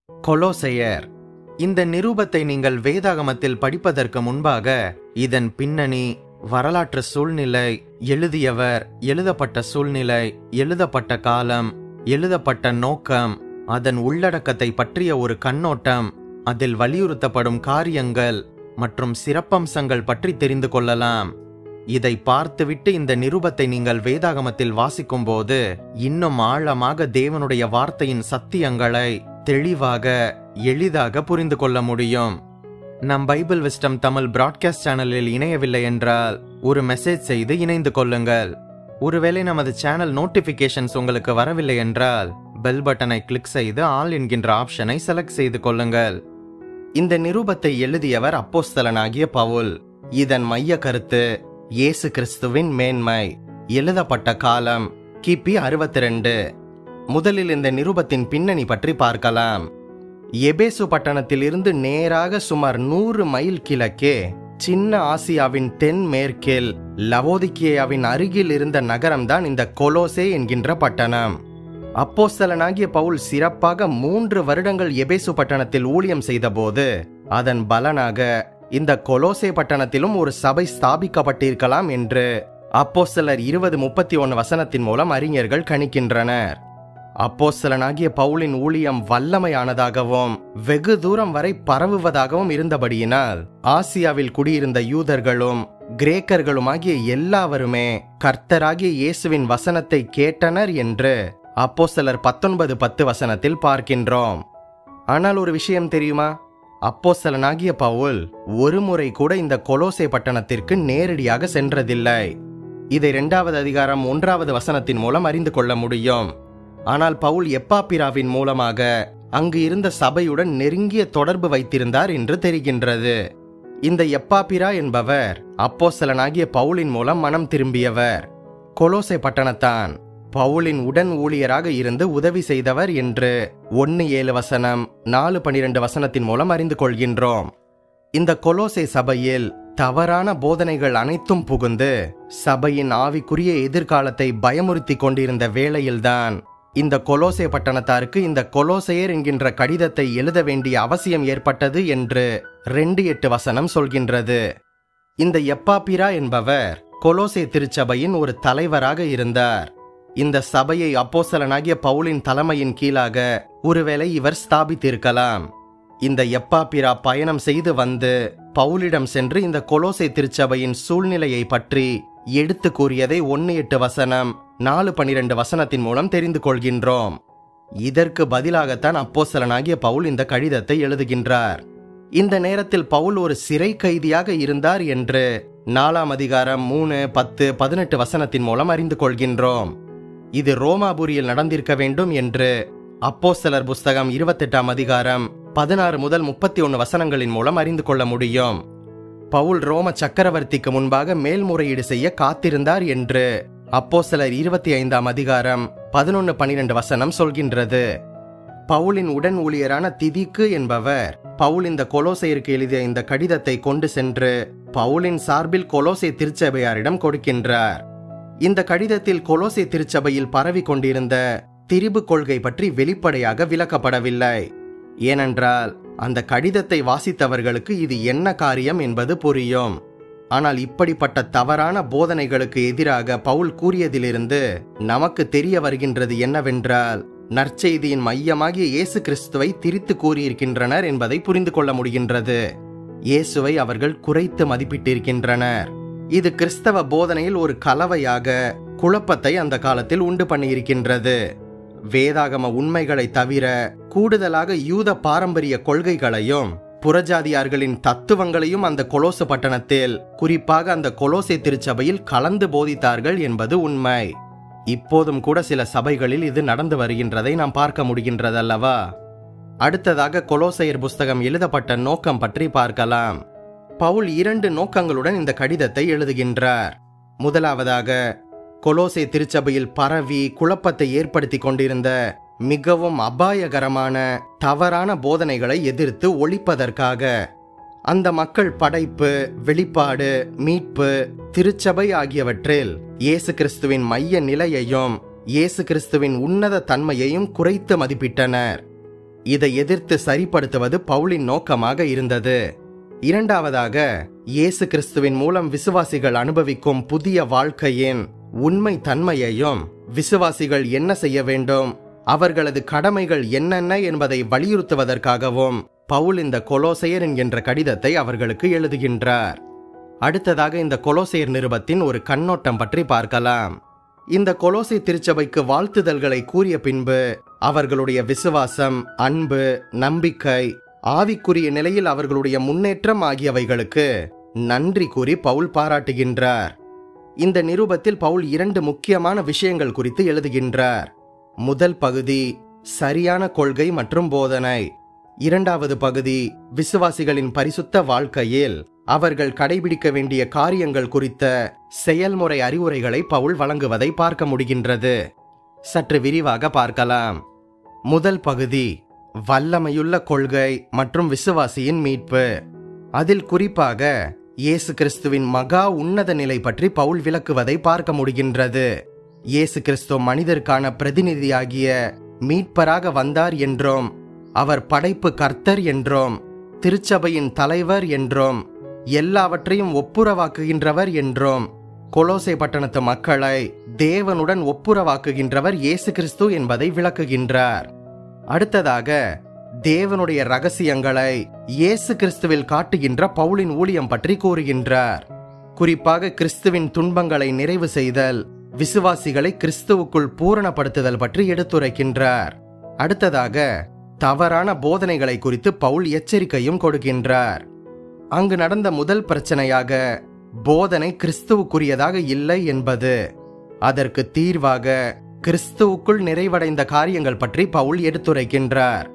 கொலோசையர். இந்த நிருபத்தை நீங்கள் வேதாகமத்தில் படிப்பதற்கு முன்பாக இதன் பின்னணி, வரலாற்று சூழ்நிலை, எழுதியவர், எழுதப்பட்ட சூழ்நிலை, எழுதப்பட்ட காலம், எழுதப்பட்ட நோக்கம், அதன் உள்ளடக்கத்தை பற்றிய ஒரு கண்ணோட்டம், அதில் வலியுறுத்தப்படும் காரியங்கள் மற்றும் சிறப்பம்சங்கள் பற்றி தெரிந்து கொள்ளலாம். இதை பார்த்துவிட்டு இந்த நிருபத்தை நீங்கள் வேதாகமத்தில் வாசிக்கும் போது இன்னும் ஆழமாக தேவனுடைய வார்த்தையின் சத்தியங்களை தெளிவாக, எளிதாக புரிந்து கொள்ள முடியும். நம் பைபிள் விஸ்டம் தமிழ் பிராட்காஸ்ட் சேனலில் இணையவில்லை என்றால் ஒரு மெசேஜ் செய்து இணைந்து கொள்ளுங்கள். ஒருவேளை நமது சேனல் நோட்டிபிகேஷன்ஸ் உங்களுக்கு வரவில்லை என்றால் பெல் பட்டனை கிளிக் செய்து ஆல் என்கின்ற ஆப்ஷனை செலக்ட் செய்து கொள்ளுங்கள். இந்த நிருபத்தை எழுதியவர் அப்போஸ்தலனாகிய பவுல். இதன் மைய கருத்து இயேசு கிறிஸ்துவின் மேன்மை. எழுதப்பட்ட காலம் கிபி 62. முதலில் இந்த நிருபத்தின் பின்னணி பற்றி பார்க்கலாம். எபேசு பட்டணத்தில் இருந்து நேராக சுமார் 100 மைல் கிழக்கே சின்ன ஆசியாவின் தென்மேற்கில் லவோதிக்கேயாவின் அருகில் இருந்த நகரம்தான் இந்த கொலோசே என்கின்ற பட்டணம். அப்போஸ்தலனாகிய பவுல் சிறப்பாக 3 வருடங்கள் எபேசு பட்டணத்தில் ஊழியம் செய்தபோது அதன் பலனாக இந்த கொலோசே பட்டணத்திலும் ஒரு சபை ஸ்தாபிக்கப்பட்டிருக்கலாம் என்று அப்போஸ்தலர் 20:31 மூலம் அறிஞர்கள் கணிக்கின்றனர். அப்போஸ்தலனாகிய பவுலின் ஊழியம் வல்லமையானதாகவும் வெகு தூரம் வரை பரவுவதாகவும் இருந்தபடியினால் ஆசியாவில் குடியிருந்த யூதர்களும் கிரேக்கர்களுமாகிய எல்லாவருமே கர்த்தராகிய இயேசுவின் வசனத்தை கேட்டனர் என்று அப்போஸ்தலர் 19:10 பார்க்கின்றோம். ஆனால் ஒரு விஷயம் தெரியுமா? அப்போஸ்தலனாகிய பவுல் ஒரு முறை கூட இந்த கொலோசே பட்டணத்திற்கு நேரடியாக சென்றதில்லை. இதை 2வது அதிகாரம் 1 மூலம் அறிந்து கொள்ள முடியும். ஆனால் பவுல் எப்பாப்பிராவின் மூலமாக அங்கு இருந்த சபையுடன் நெருங்கிய தொடர்பு வைத்திருந்தார் என்று தெரிகின்றது. இந்த எப்பாப்பிரா என்பவர் அப்போஸ்தலனாகிய பவுலின் மூலம் மனம் திரும்பியவர். கொலோசே பட்டணத்தான் பவுலின் உடன் ஊழியராக இருந்து உதவி செய்தவர் என்று 1:7, 4:12 மூலம் அறிந்து கொள்கின்றோம். இந்த கொலோசே சபையில் தவறான போதனைகள் அனைத்தும் புகுந்து சபையின் ஆவிக்குரிய எதிர்காலத்தை பயமுறுத்தி கொண்டிருந்த வேளையில்தான் இந்த கொலோசே பட்டணத்தாருக்கு இந்த கொலோசையர் என்கின்ற கடிதத்தை எழுத வேண்டிய அவசியம் ஏற்பட்டது என்று 2:8 சொல்கின்றது. இந்த எப்பாப்பிரா என்பவர் கொலோசே திருச்சபையின் ஒரு தலைவராக இருந்தார். இந்த சபையை அப்போஸ்தலனாகிய பவுலின் தலைமையின் கீழாக ஒருவேளை இவர் ஸ்தாபித்திருக்கலாம். இந்த எப்பாப்பிரா பயணம் செய்து வந்து பவுலிடம் சென்று இந்த கொலோசே திருச்சபையின் சூழ்நிலையை பற்றி எடுத்து கூறியதை 1:8, 4:12 மூலம் தெரிந்து கொள்கின்றோம். இதற்கு பதிலாகத்தான் அப்போஸ்தலனாகிய பவுல் இந்த கடிதத்தை எழுதுகின்றார். இந்த நேரத்தில் பவுல் ஒரு சிறை கைதியாக இருந்தார் என்று 4ஆம் அதிகாரம் 3, 10, 18 மூலம் அறிந்து கொள்கின்றோம். இது ரோமாபுரியில் நடந்திருக்க வேண்டும் என்று அப்போஸ்தலர் புஸ்தகம் 28ஆம் அதிகாரம் 16 முதல் 31 மூலம் அறிந்து கொள்ள முடியும். பவுல் ரோம சக்கரவர்த்திக்கு முன்பாக மேல்முறையீடு செய்ய காத்திருந்தார் என்று அப்போஸ்தலர் 25ஆம் அதிகாரம் 11-12 சொல்கின்றது. பவுலின் உடன் ஊழியரான திதிக்கு என்பவர் பவுல் இந்த கொலோசையருக்கு எழுதிய இந்த கடிதத்தை கொண்டு சென்று பவுலின் சார்பில் கொலோசே திருச்சபையாரிடம் கொடுக்கின்றார். இந்த கடிதத்தில் கொலோசே திருச்சபையில் பரவி கொண்டிருந்த திரிபு கொள்கை பற்றி வெளிப்படையாக விளக்கப்படவில்லை. ஏனென்றால் அந்த கடிதத்தை வாசித்தவர்களுக்கு இது என்ன காரியம் என்பது புரியும். ஆனால் இப்படிப்பட்ட தவறான போதனைகளுக்கு எதிராக பவுல் கூறியதிலிருந்து நமக்கு தெரிய வருகின்றது என்னவென்றால், நற்செய்தியின் மையமாகிய இயேசு கிறிஸ்துவை திரித்து கூறியிருக்கின்றனர் என்பதை புரிந்து கொள்ள முடிகின்றது. இயேசுவை அவர்கள் குறைத்து மதிப்பிட்டிருக்கின்றனர். இது கிறிஸ்தவ போதனையில் ஒரு கலவையாக குழப்பத்தை அந்த காலத்தில் உண்டு பண்ணியிருக்கின்றது. வேதாகம உண்மைகளை தவிர கூடுதலாக யூத பாரம்பரிய கொள்கைகளையும் புறஜாதியார்களின் தத்துவங்களையும் அந்த கொலோசு பட்டணத்தில், குறிப்பாக அந்த கொலோசே திருச்சபையில் கலந்து போதித்தார்கள் என்பது உண்மை. இப்போதும் கூட சில சபைகளில் இது நடந்து வருகின்றதை நாம் பார்க்க முடிகின்றதல்லவா? அடுத்ததாக கொலோசையர் புஸ்தகம் எழுதப்பட்ட நோக்கம் பற்றி பார்க்கலாம். பவுல் 2 நோக்கங்களுடன் இந்த கடிதத்தை எழுதுகின்றார். முதலாவதாக, கொலோசே திருச்சபையில் பரவி குழப்பத்தை ஏற்படுத்தி கொண்டிருந்த மிகவும் அபாயகரமான தவறான போதனைகளை எதிர்த்து ஒழிப்பதற்காக அந்த மக்கள் படைப்பு, வெளிப்பாடு, மீட்பு, திருச்சபை ஆகியவற்றில் இயேசு கிறிஸ்துவின் மைய நிலையையும் இயேசு கிறிஸ்துவின் உன்னத தன்மையையும் குறைத்து மதிப்பிட்டனர். இதை எதிர்த்து சரிப்படுத்துவது பவுலின் நோக்கமாக இருந்தது. இரண்டாவதாக, இயேசு கிறிஸ்துவின் மூலம் விசுவாசிகள் அனுபவிக்கும் புதிய வாழ்க்கையின் உண்மை தன்மையையும், விசுவாசிகள் என்ன செய்ய வேண்டும், அவர்களது கடமைகள் என்னென்ன என்பதை வலியுறுத்துவதற்காகவும் பவுல் இந்த கொலோசையர் என்கின்ற கடிதத்தை அவர்களுக்கு எழுதுகின்றார். அடுத்ததாக இந்த கொலோசையர் நிருபத்தின் ஒரு கண்ணோட்டம் பற்றி பார்க்கலாம். இந்த கொலோசை திருச்சபைக்கு வாழ்த்துதல்களை கூறிய பின்பு அவர்களுடைய விசுவாசம், அன்பு, நம்பிக்கை, ஆவிக்குரிய நிலையில் அவர்களுடைய முன்னேற்றம் ஆகியவைகளுக்கு நன்றி கூறி பவுல் பாராட்டுகின்றார். இந்த நிருபத்தில் பவுல் 2 முக்கியமான விஷயங்கள் குறித்து எழுதுகின்றார். முதல் பகுதி சரியான கொள்கை மற்றும் போதனை. இரண்டாவது பகுதி விசுவாசிகளின் பரிசுத்த வாழ்க்கையில் அவர்கள் கடைபிடிக்க வேண்டிய காரியங்கள் குறித்த செயல்முறை அறிவுரைகளை பவுல் வழங்குவதை பார்க்க முடிகின்றது. சற்று விரிவாக பார்க்கலாம். முதல் பகுதி வல்லமையுள்ள கொள்கை மற்றும் விசுவாசியின் மீட்பு. அதில் குறிப்பாக இயேசு கிறிஸ்துவின் மகா உன்னத நிலை பற்றி பவுல் விளக்குவதை பார்க்க முடிகின்றது. இயேசு கிறிஸ்து மனிதருக்கான பிரதிநிதியாகிய மீட்பராக வந்தார் என்றும், அவர் படைப்பு கர்த்தர் என்றும், திருச்சபையின் தலைவர் என்றும், எல்லாவற்றையும் ஒப்புரவாக்குகின்றவர் என்றும், கொலோசை பட்டணத்து மக்களை தேவனுடன் ஒப்புரவாக்குகின்றவர் இயேசு கிறிஸ்து என்பதை விளக்குகின்றார். அடுத்ததாக தேவனுடைய ரகசியங்களை இயேசு கிறிஸ்துவில் காட்டுகின்ற பவுலின் ஊழியம் பற்றி கூறுகின்றார். குறிப்பாக கிறிஸ்துவின் துன்பங்களை நிறைவு செய்தல், விசுவாசிகளை கிறிஸ்துவுக்குள் பூரணப்படுத்துதல் பற்றி எடுத்துரைக்கின்றார். அடுத்ததாக தவறான போதனைகளை குறித்து பவுல் எச்சரிக்கையும் கொடுக்கின்றார். அங்கு நடந்த முதல் பிரச்சனையாக போதனை கிறிஸ்துவுக்குரியதாக இல்லை என்பது. அதற்கு தீர்வாக கிறிஸ்துவுக்குள் நிறைவடைந்த காரியங்கள் பற்றி பவுல் எடுத்துரைக்கின்றார்.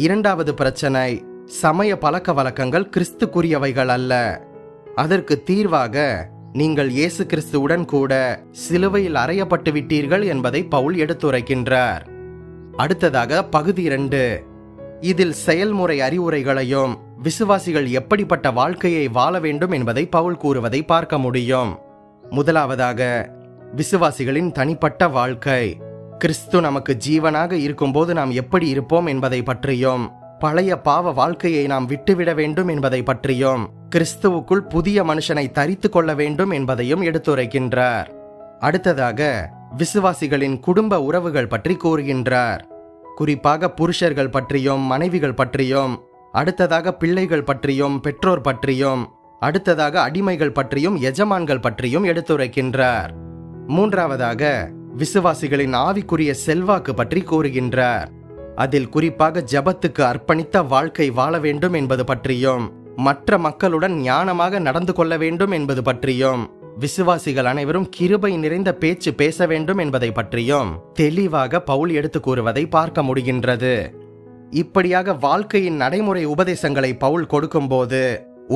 இரண்டாவது பிரச்சனை சமய பழக்க வழக்கங்கள் கிறிஸ்துக்குரியவைகள் அல்ல. அதற்கு தீர்வாக நீங்கள் இயேசு கிறிஸ்துவுடன் கூட சிலுவையில் அறையப்பட்டு விட்டீர்கள் என்பதை பவுல் எடுத்துரைக்கின்றார். அடுத்ததாக பகுதி 2. இதில் செயல்முறை அறிவுரைகளையும் விசுவாசிகள் எப்படிப்பட்ட வாழ்க்கையை வாழ வேண்டும் என்பதை பவுல் கூறுவதை பார்க்க முடியும். முதலாவதாக விசுவாசிகளின் தனிப்பட்ட வாழ்க்கை. கிறிஸ்து நமக்கு ஜீவனாக இருக்கும்போது நாம் எப்படி இருப்போம் என்பதை பற்றியும், பழைய பாவ வாழ்க்கையை நாம் விட்டுவிட வேண்டும் என்பதை பற்றியும், கிறிஸ்துவுக்குள் புதிய மனுஷனை தரித்து கொள்ள வேண்டும் என்பதையும் எடுத்துரைக்கின்றார். அடுத்ததாக விசுவாசிகளின் குடும்ப உறவுகள் பற்றி கூறுகின்றார். குறிப்பாக புருஷர்கள் பற்றியும், மனைவிகள் பற்றியும், அடுத்ததாக பிள்ளைகள் பற்றியும், பெற்றோர் பற்றியும், அடுத்ததாக அடிமைகள் பற்றியும், எஜமான்கள் பற்றியும் எடுத்துரைக்கின்றார். மூன்றாவதாக விசுவாசிகளின் ஆவிக்குரிய செல்வாக்கு பற்றி கூறுகின்றார். அதில் குறிப்பாக ஜெபத்துக்கு அர்ப்பணித்த வாழ்க்கை வாழ வேண்டும் என்பது பற்றியும், மற்ற மக்களுடன் ஞானமாக நடந்து கொள்ள வேண்டும் என்பது பற்றியும், விசுவாசிகள் அனைவரும் கிருபை நிறைந்த பேச்சு பேச வேண்டும் என்பதை பற்றியும் தெளிவாக பவுல் எடுத்து கூறுவதை பார்க்க முடிகின்றது. இப்படியாக வாழ்க்கையின் நடைமுறை உபதேசங்களை பவுல் கொடுக்கும்போது,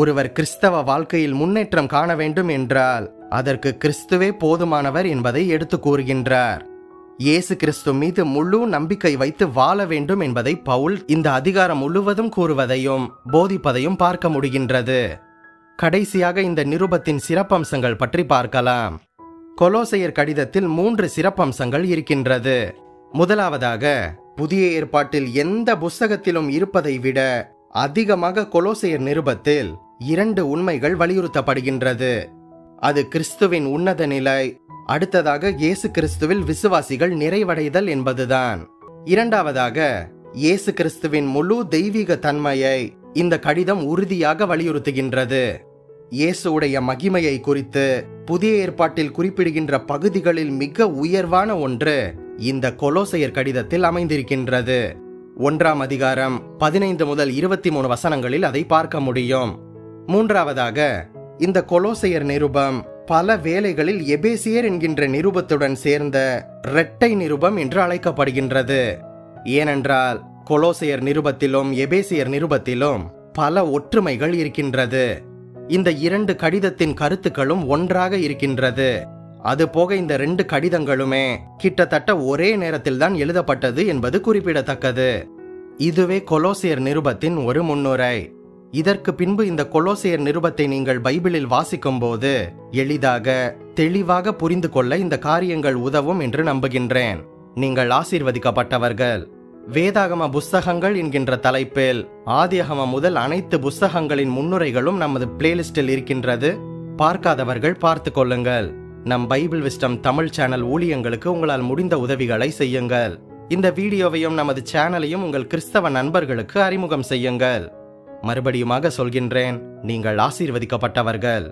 ஒருவர் கிறிஸ்தவ வாழ்க்கையில் முன்னேற்றம் காண வேண்டும் என்றால் அதற்கு கிறிஸ்துவே போதுமானவர் என்பதை எடுத்து கூறுகின்றார். இயேசு கிறிஸ்து மீது முழு நம்பிக்கை வைத்து வாழ வேண்டும் என்பதை பவுல் இந்த அதிகாரம் முழுவதும் கூறுவதையும் போதிப்பதையும் பார்க்க முடிகின்றது. கடைசியாக இந்த நிருபத்தின் சிறப்பம்சங்கள் பற்றி பார்க்கலாம். கொலோசையர் கடிதத்தில் 3 சிறப்பம்சங்கள் இருக்கின்றது. முதலாவதாக, புதிய ஏற்பாட்டில் எந்த புஸ்தகத்திலும் இருப்பதை விட அதிகமாக கொலோசையர் நிருபத்தில் 2 உண்மைகள் வலியுறுத்தப்படுகின்றது. அது கிறிஸ்துவின் உன்னத நிலை, அடுத்ததாக இயேசு கிறிஸ்துவில் விசுவாசிகள் நிறைவடைதல் என்பதுதான். இரண்டாவதாக, இயேசு கிறிஸ்துவின் முழு தெய்வீக தன்மையை இந்த கடிதம் உறுதியாக வலியுறுத்துகின்றது. இயேசுடைய மகிமையை குறித்து புதிய ஏற்பாட்டில் குறிப்பிடுகின்ற பகுதிகளில் மிக உயர்வான ஒன்று இந்த கொலோசையர் கடிதத்தில் அமைந்திருக்கின்றது. 1ஆம் அதிகாரம் 15 முதல் 23 வசனங்களில் அதை பார்க்க முடியும். மூன்றாவதாக, இந்த கொலோசையர் நிருபம் பல வேளைகளில் எபேசியர் என்கின்ற நிருபத்துடன் சேர்ந்த இரட்டை நிருபம் என்று அழைக்கப்படுகின்றது. ஏனென்றால் கொலோசையர் நிருபத்திலும் எபேசியர் நிருபத்திலும் பல ஒற்றுமைகள் இருக்கின்றது. இந்த 2 கடிதத்தின் கருத்துக்களும் ஒன்றாக இருக்கின்றது. அதுபோக இந்த 2 கடிதங்களுமே கிட்டத்தட்ட ஒரே நேரத்தில் தான் எழுதப்பட்டது என்பது குறிப்பிடத்தக்கது. இதுவே கொலோசையர் நிருபத்தின் ஒரு முன்னுரை. இதற்கு பின்பு இந்த கொலோசையர் நிருபத்தை நீங்கள் பைபிளில் வாசிக்கும் போது எளிதாக தெளிவாக புரிந்து கொள்ள இந்த காரியங்கள் உதவும் என்று நம்புகின்றேன். நீங்கள் ஆசீர்வதிக்கப்பட்டவர்கள். வேதாகம புஸ்தகங்கள் என்கின்ற தலைப்பில் ஆதியாகமம் முதல் அனைத்து புஸ்தகங்களின் முன்னுரைகளும் நமது பிளேலிஸ்டில் இருக்கின்றது. பார்க்காதவர்கள் பார்த்து கொள்ளுங்கள். நம் பைபிள் விஸ்டம் தமிழ் சேனல் ஊழியங்களுக்கு உங்களால் முடிந்த உதவிகளை செய்யுங்கள். இந்த வீடியோவையும் நமது சேனலையும் உங்கள் கிறிஸ்தவ நண்பர்களுக்கு அறிமுகம் செய்யுங்கள். மறுபடியுமாக சொல்கின்றேன், நீங்கள் ஆசீர்வதிக்கப்பட்டவர்கள்.